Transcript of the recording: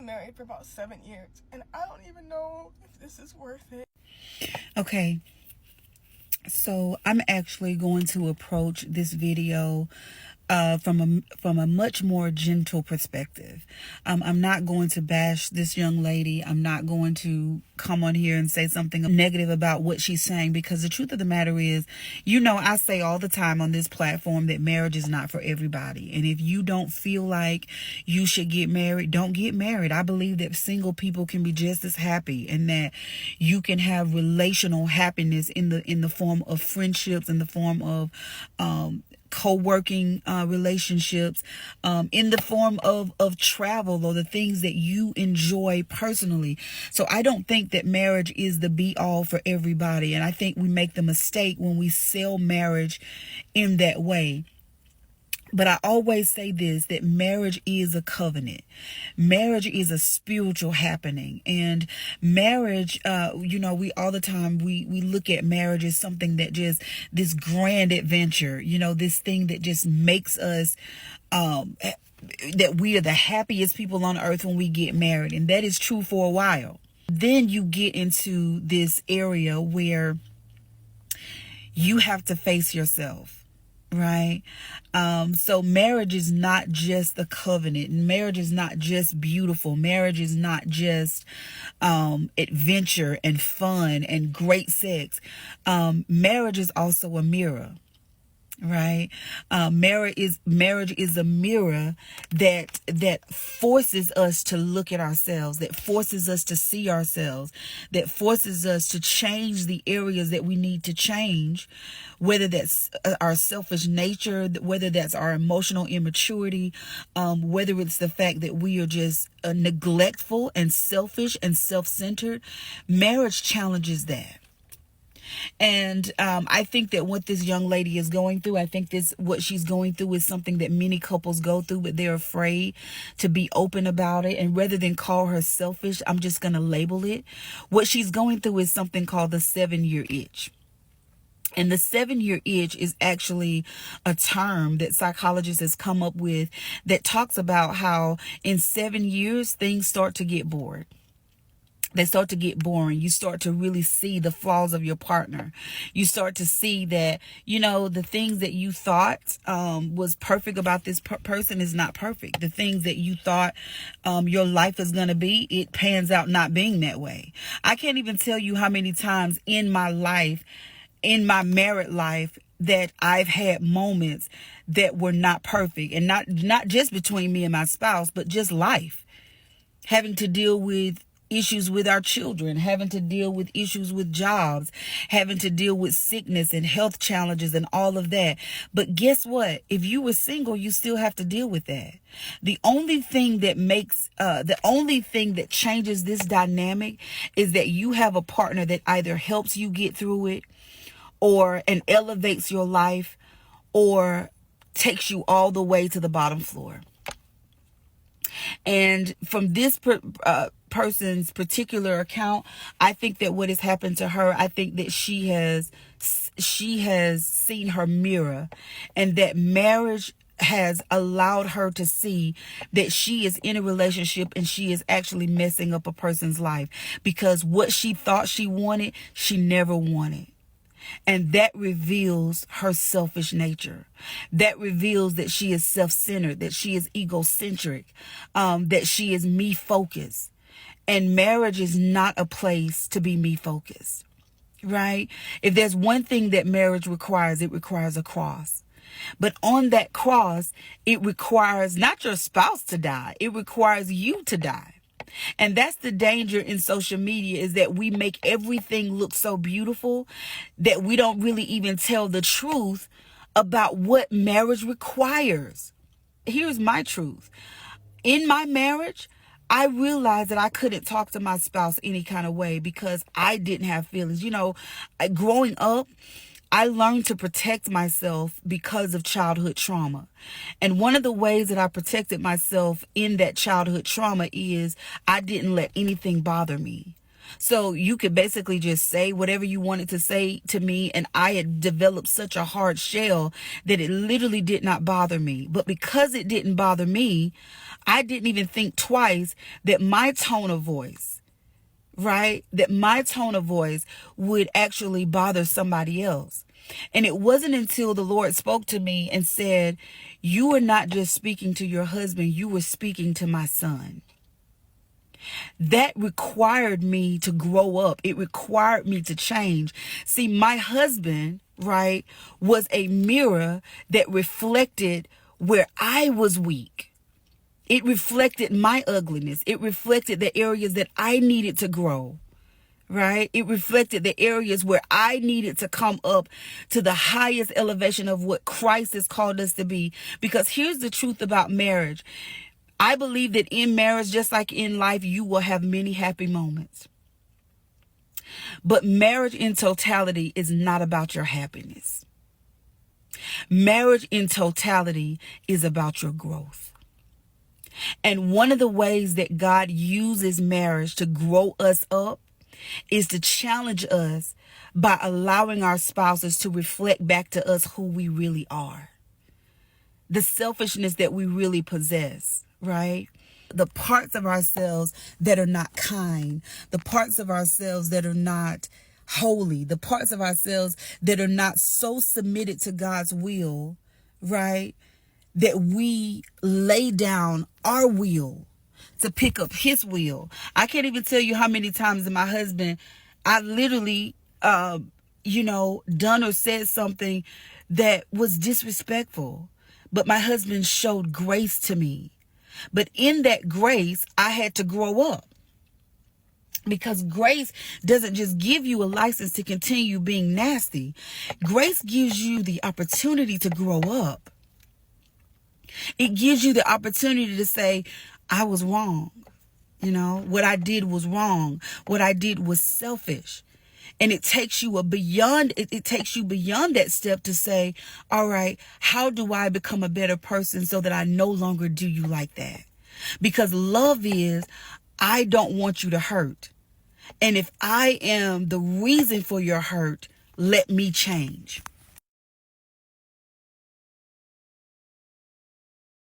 Married for about 7 years, and I don't even know if this is worth it. Okay, so I'm actually going to approach this video from a much more gentle perspective. I'm not going to bash this young lady. I'm not going to come on here and say something negative about what she's saying, because the truth of the matter is, I say all the time on this platform that marriage is not for everybody. And if you don't feel like you should get married, don't get married. I believe that single people can be just as happy, and that you can have relational happiness in the form of friendships, in the form of co-working relationships, in the form of travel, or the things that you enjoy personally. So I don't think that marriage is the be all for everybody. And I think we make the mistake when we sell marriage in that way. But I always say this, that marriage is a covenant. Marriage is a spiritual happening. And marriage, we all the time, we look at marriage as something that just, this grand adventure, this thing that just makes us, that we are the happiest people on earth when we get married. And that is true for a while. Then you get into this area where you have to face yourself. Right. So marriage is not just a covenant. Marriage is not just beautiful. Marriage is not just adventure and fun and great sex. Marriage is also a mirror. Right. Marriage is a mirror that forces us to look at ourselves, that forces us to see ourselves, that forces us to change the areas that we need to change, whether that's our selfish nature, whether that's our emotional immaturity, whether it's the fact that we are just neglectful and selfish and self-centered. Marriage challenges that. And I think that what this young lady is going through, I think what she's going through is something that many couples go through, but they're afraid to be open about it. And rather than call her selfish, I'm just going to label it. What she's going through is something called the 7-year itch. And the 7-year itch is actually a term that psychologists has come up with that talks about how in 7 years, things start to get bored. They start to get boring. You start to really see the flaws of your partner. You start to see that, the things that you thought was perfect about this person is not perfect. The things that you thought your life is going to be, it pans out not being that way. I can't even tell you how many times in my life, in my married life, that I've had moments that were not perfect, and not just between me and my spouse, but just life, having to deal with issues with our children, having to deal with issues with jobs, having to deal with sickness and health challenges and all of that. But guess what? If you were single, you still have to deal with that. The only thing that changes this dynamic is that you have a partner that either helps you get through it, and elevates your life, or takes you all the way to the bottom floor. And from this person's particular account, I think that what has happened to her, I think that she has seen her mirror, and that marriage has allowed her to see that she is in a relationship and she is actually messing up a person's life, because what she thought she wanted, she never wanted. And that reveals her selfish nature. That reveals that she is self-centered, that she is egocentric, that she is me-focused. And marriage is not a place to be me-focused, right? If there's one thing that marriage requires, it requires a cross. But on that cross, it requires not your spouse to die. It requires you to die. And that's the danger in social media, is that we make everything look so beautiful that we don't really even tell the truth about what marriage requires. Here's my truth. In my marriage, I realized that I couldn't talk to my spouse any kind of way because I didn't have feelings. Growing up, I learned to protect myself because of childhood trauma. And one of the ways that I protected myself in that childhood trauma is I didn't let anything bother me. So you could basically just say whatever you wanted to say to me, and I had developed such a hard shell that it literally did not bother me. But because it didn't bother me, I didn't even think twice that my tone of voice, right? That my tone of voice would actually bother somebody else. And it wasn't until the Lord spoke to me and said, you were not just speaking to your husband, you were speaking to my son. That required me to grow up. It required me to change. See, my husband, right, was a mirror that reflected where I was weak. It reflected my ugliness. It reflected the areas that I needed to grow, right? It reflected the areas where I needed to come up to the highest elevation of what Christ has called us to be. Because here's the truth about marriage. I believe that in marriage, just like in life, you will have many happy moments. But marriage in totality is not about your happiness. Marriage in totality is about your growth. And one of the ways that God uses marriage to grow us up is to challenge us by allowing our spouses to reflect back to us who we really are. The selfishness that we really possess, right? The parts of ourselves that are not kind, the parts of ourselves that are not holy, the parts of ourselves that are not so submitted to God's will, right? That we lay down our will to pick up his will. I can't even tell you how many times that my husband, I literally, done or said something that was disrespectful. But my husband showed grace to me. But in that grace, I had to grow up. Because grace doesn't just give you a license to continue being nasty. Grace gives you the opportunity to grow up. It gives you the opportunity to say, I was wrong. What I did was wrong. What I did was selfish. And it takes you beyond that step to say, all right, how do I become a better person so that I no longer do you like that? Because love is, I don't want you to hurt. And if I am the reason for your hurt, let me change.